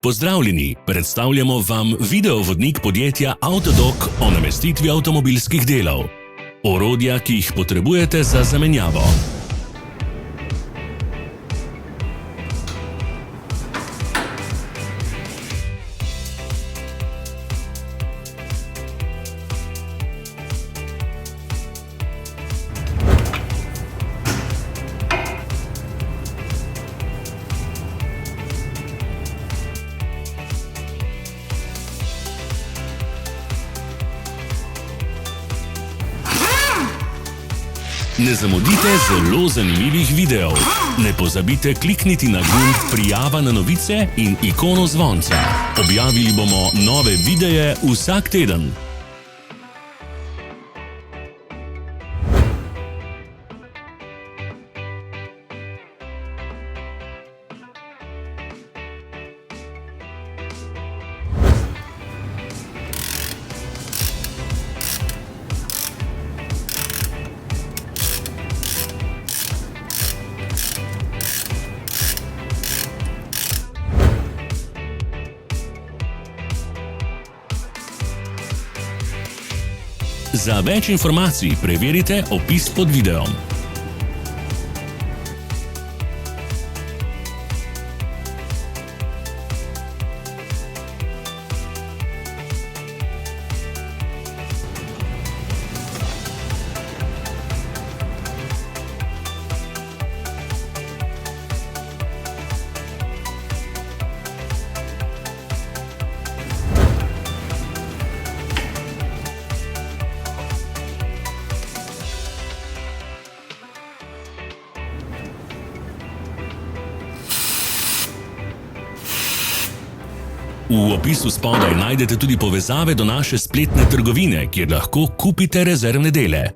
Pozdravljeni, predstavljamo vam videovodnik podjetja Avtodok o namestitvi avtomobilskih delov. Orodja, ki jih potrebujete za zamenjavo. Ne zamudite zelo zanimivih videov. Ne pozabite klikniti na gumb prijava na novice in ikono zvonca. Objavili bomo nove videe vsak teden. Za več informacij preverite opis pod videom. V opisu spodaj najdete tudi povezave do naše spletne trgovine, kjer lahko kupite rezervne dele.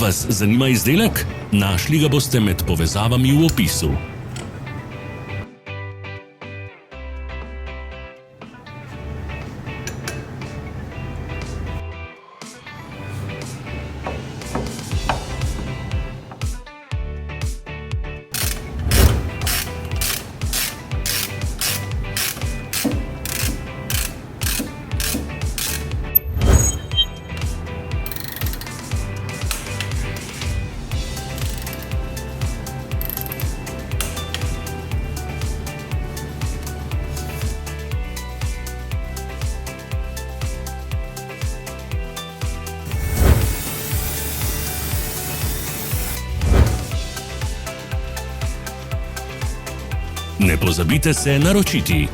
Vas zanima izdelek? Našli ga boste med povezavami v opisu. Ne pozabite se naročiti.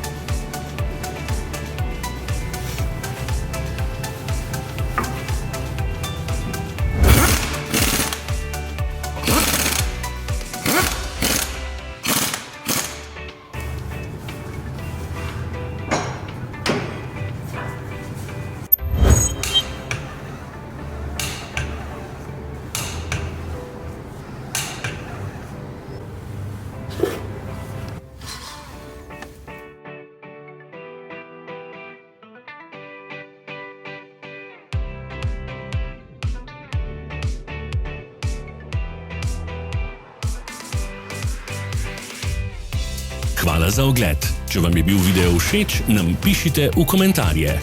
Hvala za ogled. Če vam je bil video všeč, nam pišite v komentarje.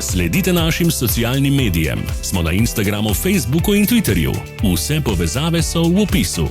Sledite našim socialnim medijem. Smo na Instagramu, Facebooku in Twitterju. Vse povezave so v opisu.